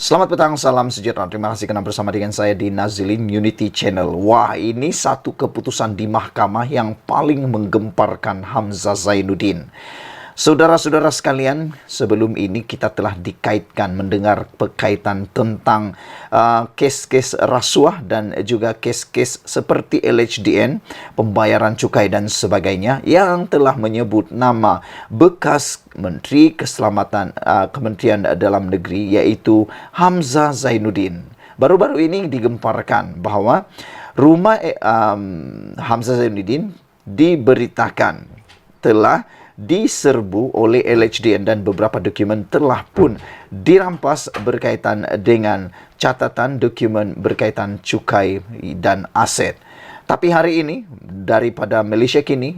Selamat petang, salam sejahtera. Terima kasih karena bersama dengan saya di Nazilin Unity Channel. Wah, ini satu keputusan di mahkamah yang paling menggemparkan Hamzah Zainuddin. Saudara-saudara sekalian, sebelum ini kita telah dikaitkan mendengar berkaitan tentang kes-kes rasuah dan juga kes-kes seperti LHDN, pembayaran cukai dan sebagainya yang telah menyebut nama bekas Menteri Keselamatan Kementerian Dalam Negeri yaitu Hamzah Zainuddin. Baru-baru ini digemparkan bahwa rumah Hamzah Zainuddin diberitakan telah diserbu oleh LHDN dan beberapa dokumen telah pun dirampas berkaitan dengan catatan dokumen berkaitan cukai dan aset. Tapi hari ini daripada Malaysia Kini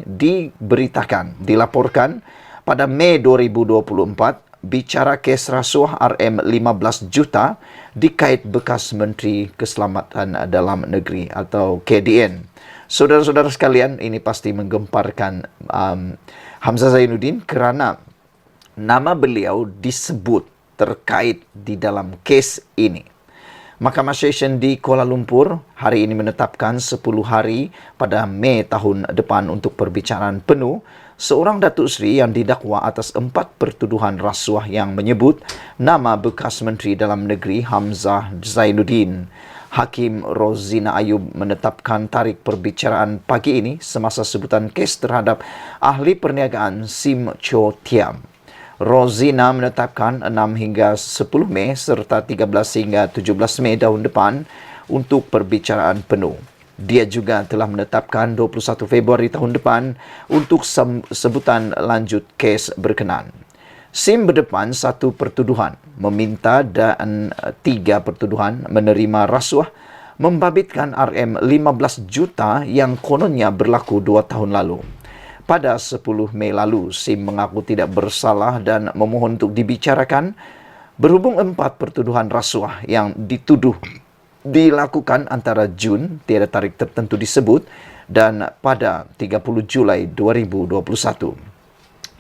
dilaporkan pada Mei 2024 bicara kes rasuah RM15 juta dikait bekas Menteri Keselamatan Dalam Negeri atau KDN. Saudara-saudara sekalian, ini pasti menggemparkan Hamzah Zainuddin kerana nama beliau disebut terkait di dalam kes ini. Mahkamah Session di Kuala Lumpur hari ini menetapkan 10 hari pada Mei tahun depan untuk perbicaraan penuh seorang Datuk Seri yang didakwa atas 4 pertuduhan rasuah yang menyebut nama bekas Menteri Dalam Negeri Hamzah Zainuddin. Hakim Rozina Ayub menetapkan tarikh perbicaraan pagi ini semasa sebutan kes terhadap ahli perniagaan Sim Cho Thiam. Rozina menetapkan 6 hingga 10 Mei serta 13 hingga 17 Mei tahun depan untuk perbicaraan penuh. Dia juga telah menetapkan 21 Februari tahun depan untuk sebutan lanjut kes berkenaan. Sim berdepan 1 pertuduhan meminta dan 3 pertuduhan menerima rasuah membabitkan RM15 juta yang kononnya berlaku 2 tahun lalu. Pada 10 Mei lalu, Sim mengaku tidak bersalah dan memohon untuk dibicarakan berhubung 4 pertuduhan rasuah yang dituduh dilakukan antara Jun, tiada tarikh tertentu disebut, dan pada 30 Julai 2021.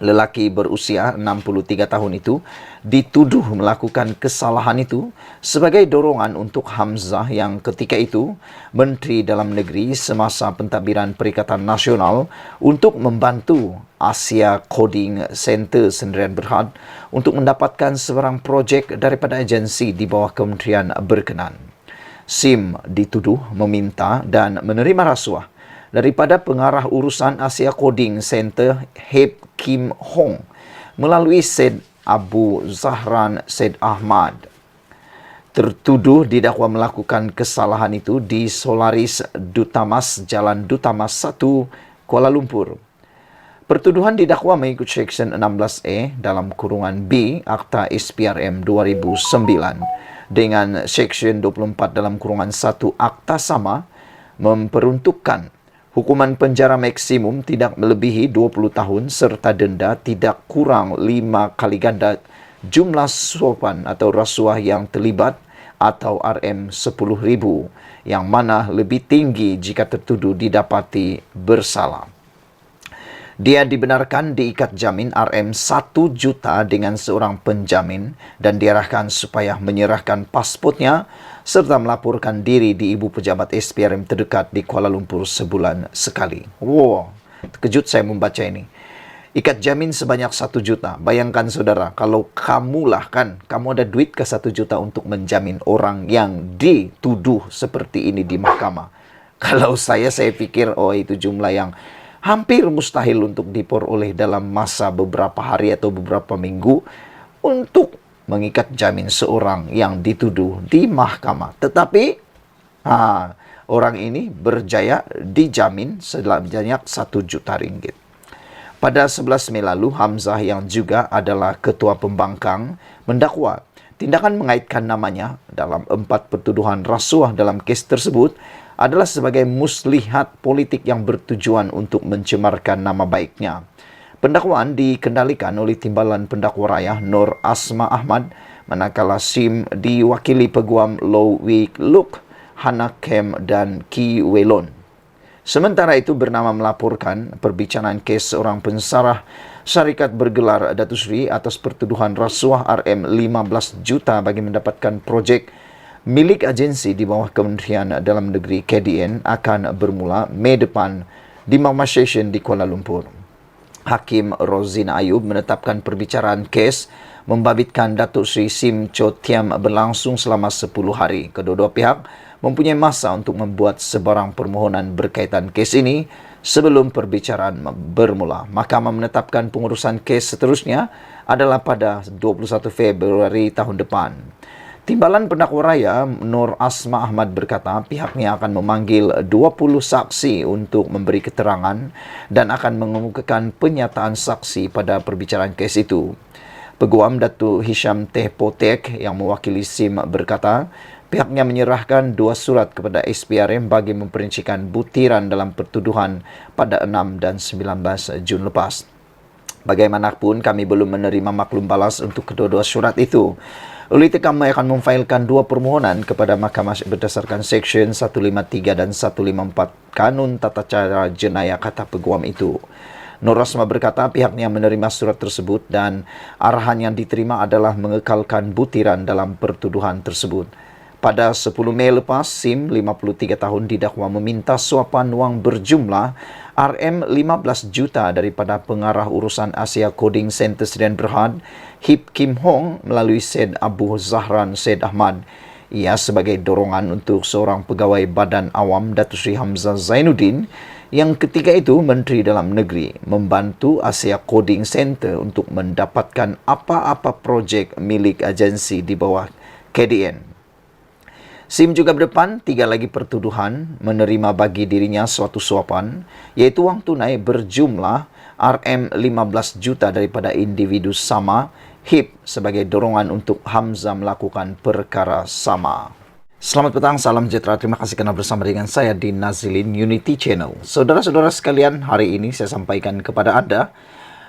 Lelaki berusia 63 tahun itu dituduh melakukan kesalahan itu sebagai dorongan untuk Hamzah yang ketika itu Menteri Dalam Negeri semasa pentadbiran Perikatan Nasional untuk membantu Asia Coding Center Sdn Bhd untuk mendapatkan sebarang projek daripada agensi di bawah kementerian berkenaan. Sim dituduh meminta dan menerima rasuah daripada pengarah urusan Asia Coding Center Heb Kim Hong melalui Syed Abu Zahran Syed Ahmad. Tertuduh didakwa melakukan kesalahan itu di Solaris Dutamas Jalan Dutamas 1 Kuala Lumpur. Pertuduhan didakwa mengikut Seksyen 16A dalam kurungan B Akta SPRM 2009 dengan Seksyen 24 dalam kurungan 1 Akta sama memperuntukkan hukuman penjara maksimum tidak melebihi 20 tahun serta denda tidak kurang 5 kali ganda jumlah suapan atau rasuah yang terlibat atau RM10,000 yang mana lebih tinggi jika tertuduh didapati bersalah. Dia dibenarkan diikat jamin RM1 juta dengan seorang penjamin dan diarahkan supaya menyerahkan pasportnya serta melaporkan diri di Ibu Pejabat SPRM terdekat di Kuala Lumpur sebulan sekali. Wow, terkejut saya membaca ini. Ikat jamin sebanyak 1 juta. Bayangkan saudara, kalau kamu ada duit ke 1 juta untuk menjamin orang yang dituduh seperti ini di mahkamah. Kalau saya pikir, itu jumlah yang hampir mustahil untuk diperoleh dalam masa beberapa hari atau beberapa minggu untuk mengikat jamin seorang yang dituduh di mahkamah. Tetapi orang ini berjaya dijamin sebanyak 1 juta ringgit. Pada 11 Mei lalu, Hamzah yang juga adalah ketua pembangkang mendakwa tindakan mengaitkan namanya dalam 4 pertuduhan rasuah dalam kes tersebut adalah sebagai muslihat politik yang bertujuan untuk mencemarkan nama baiknya. Pendakwaan dikendalikan oleh Timbalan Pendakwa Raya Nur Asma Ahmad, manakala Sim diwakili Peguam Low Wik Luk, Hana Kem dan Ki Welon. Sementara itu bernama melaporkan perbicaraan kes seorang pensarah Syarikat bergelar Datuk Seri atas pertuduhan rasuah RM15 juta bagi mendapatkan projek milik agensi di bawah Kementerian Dalam Negeri KDN akan bermula Mei depan di Mama Station di Kuala Lumpur. Hakim Rozina Ayub menetapkan perbicaraan kes membabitkan Datuk Seri Sim Cho Thiam berlangsung selama 10 hari. Kedua-dua pihak mempunyai masa untuk membuat sebarang permohonan berkaitan kes ini sebelum perbicaraan bermula. Mahkamah menetapkan pengurusan kes seterusnya adalah pada 21 Februari tahun depan. Timbalan Pendakwa Raya Nur Asma Ahmad berkata pihaknya akan memanggil 20 saksi untuk memberi keterangan dan akan mengemukakan penyataan saksi pada perbicaraan kes itu. Peguam Datuk Hisham Teh Potek yang mewakili SIM berkata pihaknya menyerahkan 2 surat kepada SPRM bagi memperincikan butiran dalam pertuduhan pada 6 dan 19 Jun lepas. Bagaimanapun kami belum menerima maklum balas untuk kedua-dua surat itu. Oleh itu kami akan memfailkan 2 permohonan kepada Mahkamah berdasarkan Seksyen 153 dan 154 Kanun Tata Cara Jenayah, kata peguam itu. Nur Asma berkata pihaknya menerima surat tersebut dan arahan yang diterima adalah mengekalkan butiran dalam pertuduhan tersebut. Pada 10 Mei lepas, SIM 53 tahun didakwa meminta suapan wang berjumlah RM15 juta daripada pengarah urusan Asia Coding Center Sdn Bhd, Hip Kim Hong melalui Syed Abu Zahran Syed Ahmad. Ia sebagai dorongan untuk seorang pegawai Badan Awam Datuk Seri Hamzah Zainuddin yang ketika itu Menteri Dalam Negeri membantu Asia Coding Center untuk mendapatkan apa-apa projek milik agensi di bawah KDN. SIM juga berdepan 3 lagi pertuduhan menerima bagi dirinya suatu suapan, iaitu wang tunai berjumlah RM15 juta daripada individu sama, HIP, sebagai dorongan untuk Hamzah melakukan perkara sama. Selamat petang, salam sejahtera. Terima kasih kerana bersama dengan saya di Nazilin Unity Channel. Saudara-saudara sekalian, hari ini saya sampaikan kepada anda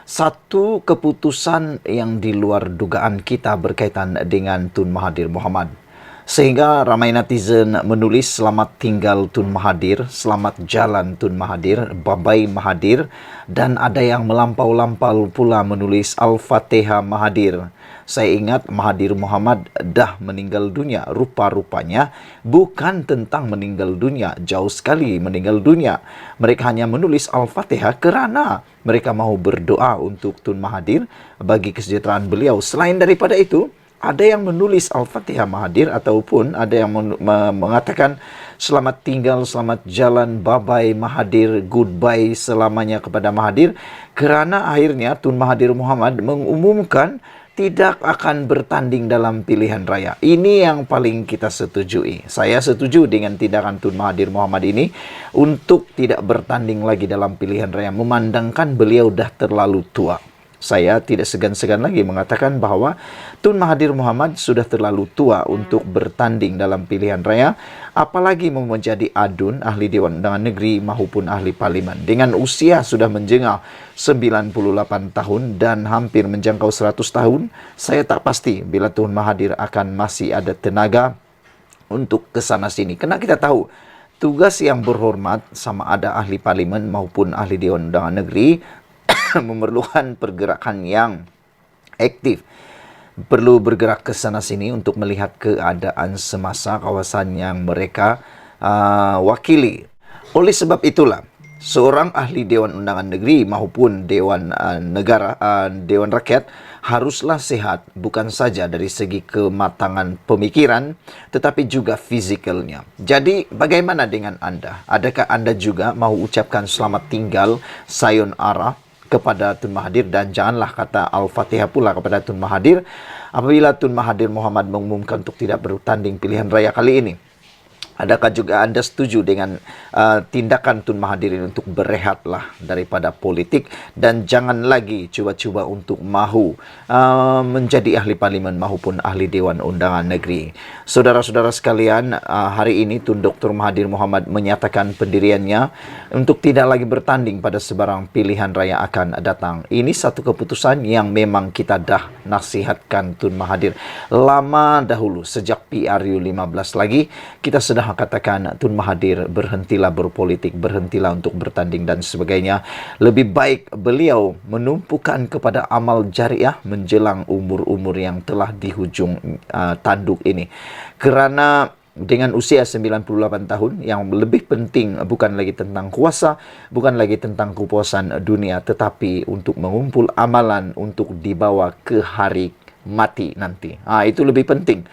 satu keputusan yang di luar dugaan kita berkaitan dengan Tun Mahathir Mohamad. Sehingga ramai netizen menulis selamat tinggal Tun Mahathir, selamat jalan Tun Mahathir, bye-bye Mahathir, dan ada yang melampau-lampau pula menulis Al-Fatihah Mahathir. Saya ingat Mahathir Mohamad dah meninggal dunia. Rupa-rupanya bukan tentang meninggal dunia, jauh sekali meninggal dunia. Mereka hanya menulis Al-Fatihah kerana mereka mahu berdoa untuk Tun Mahathir bagi kesejahteraan beliau. Selain daripada itu, ada yang menulis Al-Fatihah Mahathir ataupun ada yang mengatakan selamat tinggal, selamat jalan, bye-bye Mahathir, goodbye selamanya kepada Mahathir, kerana akhirnya Tun Mahathir Mohamad mengumumkan tidak akan bertanding dalam pilihan raya. Ini yang paling kita setujui. Saya setuju dengan tindakan Tun Mahathir Mohamad ini untuk tidak bertanding lagi dalam pilihan raya, memandangkan beliau dah terlalu tua. Saya tidak segan-segan lagi mengatakan bahawa Tun Mahathir Mohamad sudah terlalu tua untuk bertanding dalam pilihan raya, apalagi menjadi adun ahli Dewan Undangan Negeri maupun ahli Parlimen. Dengan usia sudah menjengah 98 tahun dan hampir menjangkau 100 tahun, saya tak pasti bila Tun Mahathir akan masih ada tenaga untuk ke sana sini. Kerana kita tahu tugas yang berhormat sama ada ahli Parlimen maupun ahli Dewan Undangan Negeri memerlukan pergerakan yang aktif. Perlu bergerak ke sana sini untuk melihat keadaan semasa kawasan yang mereka wakili. Oleh sebab itulah, seorang ahli Dewan Undangan Negeri maupun Dewan Negara, Dewan Rakyat haruslah sihat bukan saja dari segi kematangan pemikiran tetapi juga fizikalnya. Jadi bagaimana dengan anda? Adakah anda juga mahu ucapkan selamat tinggal, sayonara kepada Tun Mahathir, dan janganlah kata Al-Fatihah pula kepada Tun Mahathir apabila Tun Mahathir Mohamad mengumumkan untuk tidak bertanding pilihan raya kali ini? Adakah juga anda setuju dengan tindakan Tun Mahathir ini untuk berehatlah daripada politik dan jangan lagi cuba-cuba untuk mahu menjadi ahli Parlimen maupun ahli Dewan Undangan Negeri? Saudara-saudara sekalian, hari ini Tun Dr. Mahathir Mohamad menyatakan pendiriannya untuk tidak lagi bertanding pada sebarang pilihan raya akan datang. Ini satu keputusan yang memang kita dah nasihatkan Tun Mahathir lama dahulu, sejak PRU 15 lagi kita sudah sudah katakan Tun Mahathir berhentilah berpolitik, berhentilah untuk bertanding dan sebagainya. Lebih baik beliau menumpukan kepada amal jariah menjelang umur-umur yang telah di hujung tanduk ini. Kerana dengan usia 98 tahun, yang lebih penting bukan lagi tentang kuasa, bukan lagi tentang kepuasan dunia, tetapi untuk mengumpul amalan untuk dibawa ke hari mati nanti. Itu lebih penting.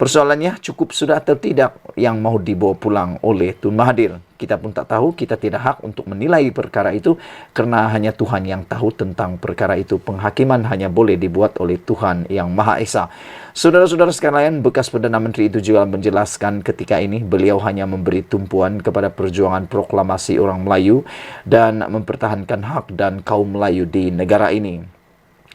Persoalannya cukup sudah atau tidak yang mau dibawa pulang oleh Tun Mahathir. Kita pun tak tahu, kita tidak hak untuk menilai perkara itu kerana hanya Tuhan yang tahu tentang perkara itu. Penghakiman hanya boleh dibuat oleh Tuhan yang Maha Esa. Saudara-saudara sekalian, bekas Perdana Menteri itu juga menjelaskan ketika ini beliau hanya memberi tumpuan kepada perjuangan proklamasi orang Melayu dan mempertahankan hak dan kaum Melayu di negara ini.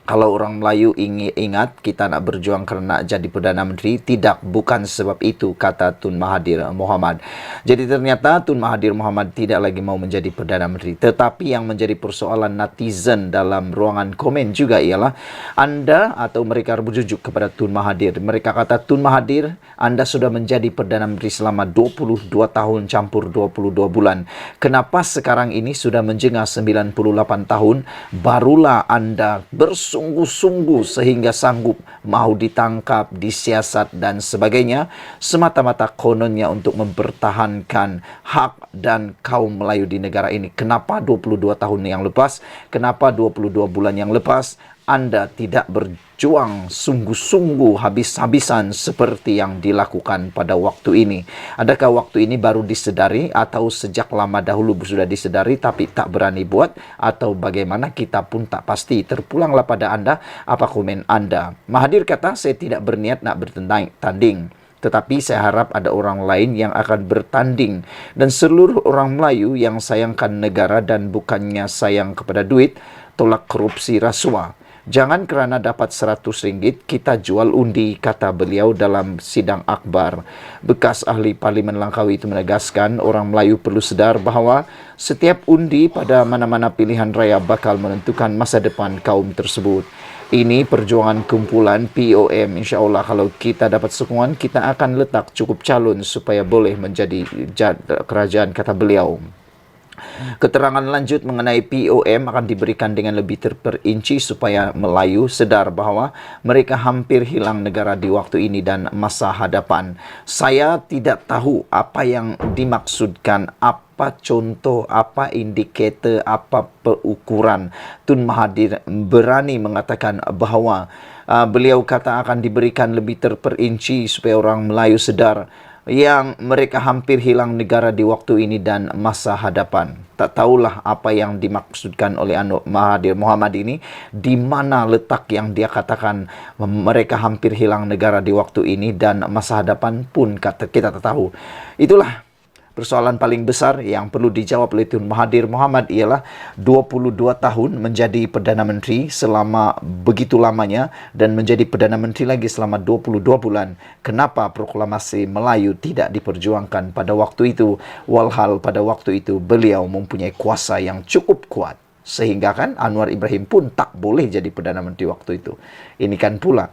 Kalau orang Melayu ingat kita nak berjuang kerana jadi Perdana Menteri, tidak, bukan sebab itu, kata Tun Mahathir Mohamad. Jadi ternyata Tun Mahathir Mohamad tidak lagi mau menjadi Perdana Menteri. Tetapi yang menjadi persoalan netizen dalam ruangan komen juga ialah anda atau mereka berjujuk kepada Tun Mahathir. Mereka kata, Tun Mahathir, anda sudah menjadi Perdana Menteri selama 22 tahun campur 22 bulan. Kenapa sekarang ini sudah menjengah 98 tahun, barulah anda bersungguh-sungguh sehingga sanggup mau ditangkap, disiasat dan sebagainya, semata-mata kononnya untuk mempertahankan hak dan kaum Melayu di negara ini. Kenapa 22 tahun yang lepas, kenapa 22 bulan yang lepas anda tidak berjuang sungguh-sungguh habis-habisan seperti yang dilakukan pada waktu ini? Adakah waktu ini baru disedari atau sejak lama dahulu sudah disedari tapi tak berani buat, atau bagaimana, kita pun tak pasti. Terpulanglah pada anda, apa komen anda? Mahathir kata, saya tidak berniat nak bertanding, tetapi saya harap ada orang lain yang akan bertanding, dan seluruh orang Melayu yang sayangkan negara dan bukannya sayang kepada duit, tolak korupsi rasuah. Jangan kerana dapat RM100 kita jual undi, kata beliau dalam sidang akbar. Bekas ahli Parlimen Langkawi itu menegaskan orang Melayu perlu sedar bahawa setiap undi pada mana-mana pilihan raya bakal menentukan masa depan kaum tersebut. Ini perjuangan kumpulan POM. InsyaAllah kalau kita dapat sokongan, kita akan letak cukup calon supaya boleh menjadi kerajaan, kata beliau. Keterangan lanjut mengenai POM akan diberikan dengan lebih terperinci supaya Melayu sedar bahawa mereka hampir hilang negara di waktu ini dan masa hadapan. Saya tidak tahu apa yang dimaksudkan, apa contoh, apa indikator, apa pengukuran. Tun Mahathir berani mengatakan bahawa beliau kata akan diberikan lebih terperinci supaya orang Melayu sedar yang mereka hampir hilang negara di waktu ini dan masa hadapan. Tak tahulah apa yang dimaksudkan oleh Mahathir Mohamad ini, di mana letak yang dia katakan mereka hampir hilang negara di waktu ini dan masa hadapan pun kita tak tahu. Itulah persoalan paling besar yang perlu dijawab oleh Tun Mahathir Mohamad, ialah 22 tahun menjadi Perdana Menteri selama begitu lamanya dan menjadi Perdana Menteri lagi selama 22 bulan. Kenapa proklamasi Melayu tidak diperjuangkan pada waktu itu? Walhal pada waktu itu beliau mempunyai kuasa yang cukup kuat. Sehingga kan Anwar Ibrahim pun tak boleh jadi Perdana Menteri waktu itu. Ini kan pula.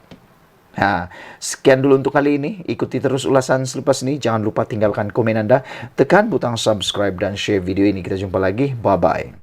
Sekian dulu untuk kali ini. Ikuti terus ulasan selepas ini. Jangan lupa tinggalkan komen anda, tekan butang subscribe dan share video ini. Kita jumpa lagi. Bye-bye.